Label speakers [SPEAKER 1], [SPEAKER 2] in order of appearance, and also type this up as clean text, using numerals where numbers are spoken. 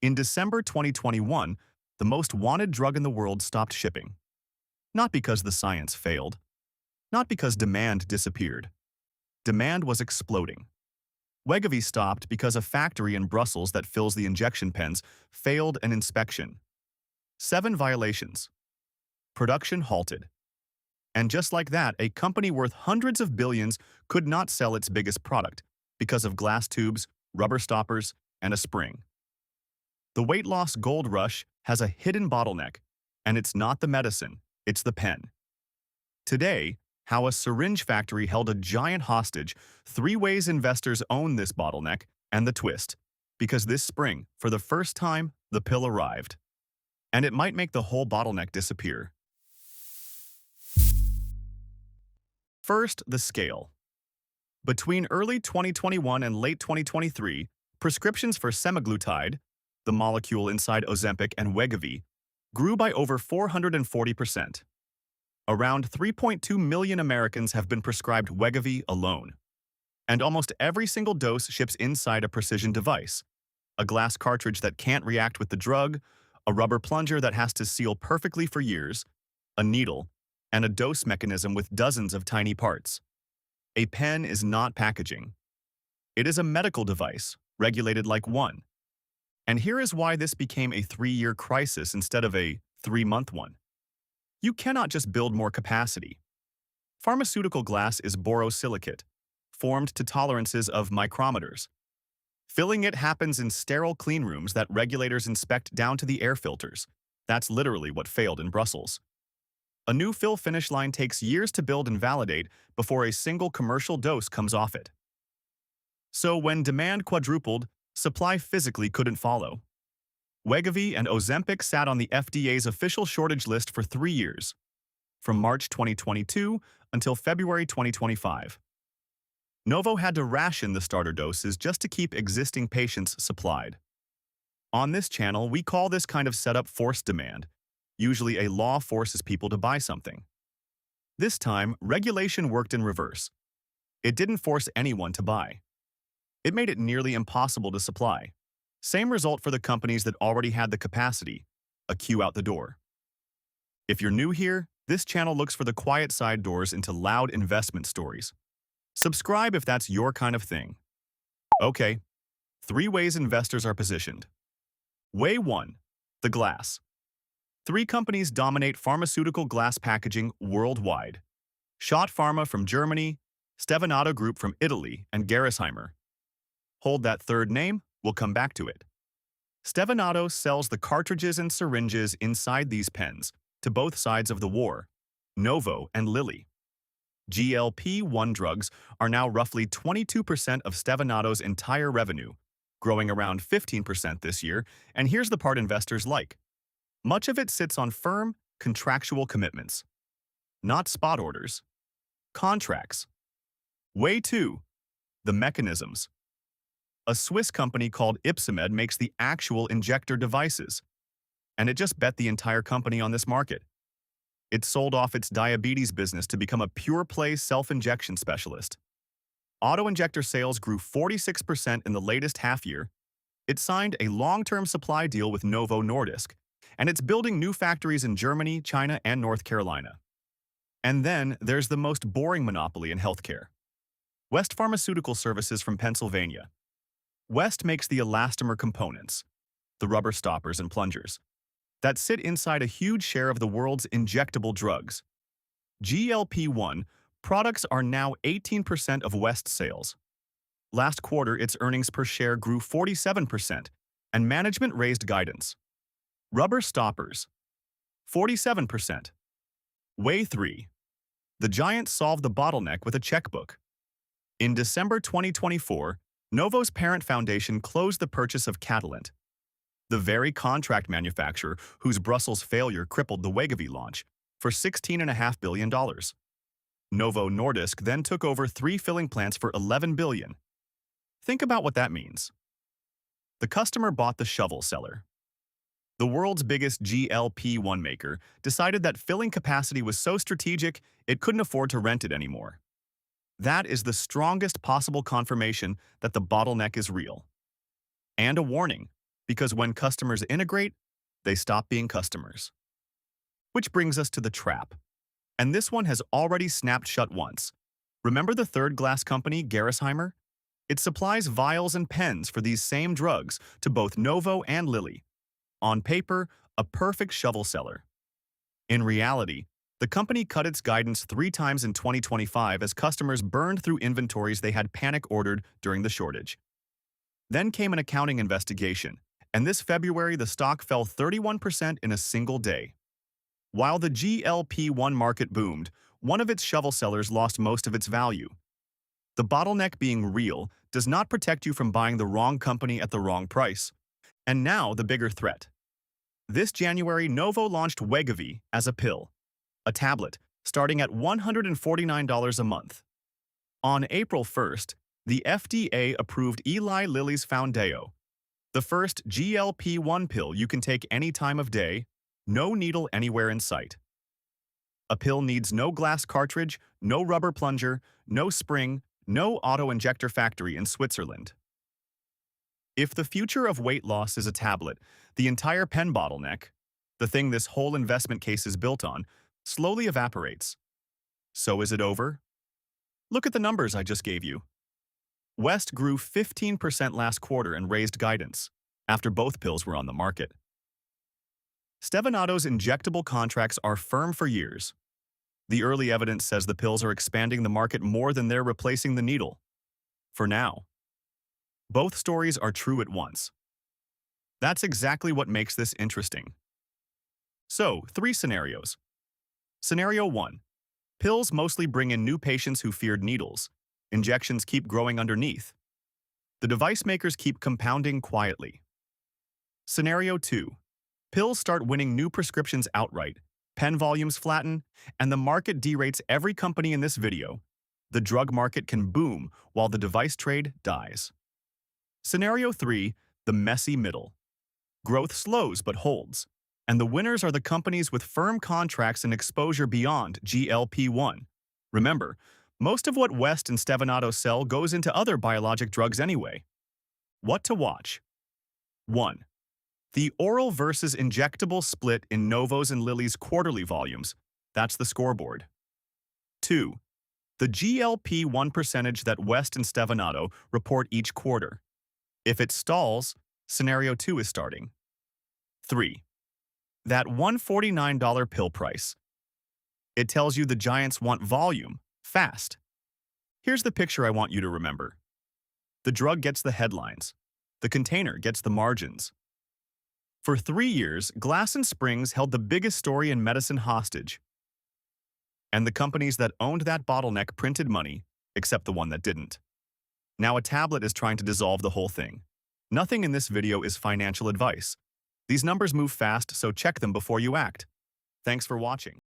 [SPEAKER 1] In December 2021, the most wanted drug in the world stopped shipping. Not because the science failed. Not because demand disappeared. Demand was exploding. Wegovy stopped because a factory in Brussels that fills the injection pens failed an inspection. 7 violations. Production halted. And just like that, a company worth hundreds of billions could not sell its biggest product because of glass tubes, rubber stoppers, and a spring. The weight loss gold rush has a hidden bottleneck, and it's not the medicine, it's the pen. Today, how a syringe factory held a giant hostage, 3 ways investors own this bottleneck, and the twist. Because this spring, for the first time, the pill arrived. And it might make the whole bottleneck disappear. First, the scale. Between early 2021 and late 2023, prescriptions for semaglutide, the molecule inside Ozempic and Wegovy, grew by over 440%. Around 3.2 million Americans have been prescribed Wegovy alone. And almost every single dose ships inside a precision device, a glass cartridge that can't react with the drug, a rubber plunger that has to seal perfectly for years, a needle, and a dose mechanism with dozens of tiny parts. A pen is not packaging. It is a medical device, regulated like one. And here is why this became a 3-year crisis instead of a 3-month one. You cannot just build more capacity. Pharmaceutical glass is borosilicate, formed to tolerances of micrometers. Filling it happens in sterile clean rooms that regulators inspect down to the air filters. That's literally what failed in Brussels. A new fill finish line takes years to build and validate before a single commercial dose comes off it. So when demand quadrupled, supply physically couldn't follow. Wegovy and Ozempic sat on the FDA's official shortage list for 3 years, from March 2022 until February 2025. Novo had to ration the starter doses just to keep existing patients supplied. On this channel, we call this kind of setup forced demand. Usually a law forces people to buy something. This time, regulation worked in reverse. It didn't force anyone to buy. It made it nearly impossible to supply. Same result for the companies that already had the capacity, a queue out the door. If you're new here, this channel looks for the quiet side doors into loud investment stories. Subscribe if that's your kind of thing. Okay, 3 ways investors are positioned. Way 1. The glass. 3 companies dominate pharmaceutical glass packaging worldwide. Schott Pharma from Germany, Stevanato Group from Italy, and Gerresheimer. Hold that third name, we'll come back to it. Stevanato sells the cartridges and syringes inside these pens to both sides of the war, Novo and Lilly. GLP-1 drugs are now roughly 22% of Stevanato's entire revenue, growing around 15% this year, and here's the part investors like. Much of it sits on firm, contractual commitments. Not spot orders. Contracts. Way 2. The mechanisms. A Swiss company called Ypsomed makes the actual injector devices, and it just bet the entire company on this market. It sold off its diabetes business to become a pure-play self-injection specialist. Auto-injector sales grew 46% in the latest half-year. It signed a long-term supply deal with Novo Nordisk, and it's building new factories in Germany, China, and North Carolina. And then there's the most boring monopoly in healthcare. West Pharmaceutical Services from Pennsylvania. West makes the elastomer components, the rubber stoppers and plungers, that sit inside a huge share of the world's injectable drugs. GLP-1 products are now 18% of West's sales. Last quarter, its earnings per share grew 47%, and management raised guidance. Rubber stoppers, 47%. Way 3. The giant solved the bottleneck with a checkbook. In December 2024, Novo's parent foundation closed the purchase of Catalent, the very contract manufacturer whose Brussels failure crippled the Wegovy launch, for $16.5 billion. Novo Nordisk then took over 3 filling plants for $11 billion. Think about what that means. The customer bought the shovel seller. The world's biggest GLP-1 maker decided that filling capacity was so strategic it couldn't afford to rent it anymore. That is the strongest possible confirmation that the bottleneck is real. And a warning, Because when customers integrate, they stop being customers. Which brings us to the trap. And this one has already snapped shut once. Remember the third glass company, Gerresheimer? It supplies vials and pens for these same drugs to both Novo and Lilly. On paper, a perfect shovel seller. In reality, the company cut its guidance 3 times in 2025 as customers burned through inventories they had panic-ordered during the shortage. Then came an accounting investigation, and this February the stock fell 31% in a single day. While the GLP-1 market boomed, one of its shovel sellers lost most of its value. The bottleneck being real does not protect you from buying the wrong company at the wrong price. And now the bigger threat. This January, Novo launched Wegovy as a pill, a tablet, starting at $149 a month. On April 1st, the FDA approved Eli Lilly's Foundeo, the first GLP-1 pill you can take any time of day, no needle anywhere in sight. A pill needs no glass cartridge, no rubber plunger, no spring, no auto-injector factory in Switzerland. If the future of weight loss is a tablet, the entire pen bottleneck, the thing this whole investment case is built on, slowly evaporates. So is it over? Look at the numbers I just gave you. West grew 15% last quarter and raised guidance, after both pills were on the market. Stevanato's injectable contracts are firm for years. The early evidence says the pills are expanding the market more than they're replacing the needle. For now. Both stories are true at once. That's exactly what makes this interesting. So, 3 scenarios. Scenario 1. Pills mostly bring in new patients who feared needles. Injections keep growing underneath. The device makers keep compounding quietly. Scenario 2. Pills start winning new prescriptions outright, pen volumes flatten, and the market derates every company in this video. The drug market can boom while the device trade dies. Scenario 3. The messy middle. Growth slows but holds, and the winners are the companies with firm contracts and exposure beyond GLP-1. Remember, most of what West and Stevanato sell goes into other biologic drugs anyway. What to watch? 1. The oral versus injectable split in Novo's and Lilly's quarterly volumes. That's the scoreboard. 2. The GLP-1 percentage that West and Stevanato report each quarter. If it stalls, Scenario 2 is starting. 3. That $149 pill price. It tells you the giants want volume, fast. Here's the picture I want you to remember. The drug gets the headlines. The container gets the margins. For 3 years, glass and springs held the biggest story in medicine hostage. And the companies that owned that bottleneck printed money, except the one that didn't. Now a tablet is trying to dissolve the whole thing. Nothing in this video is financial advice. These numbers move fast, so check them before you act. Thanks for watching.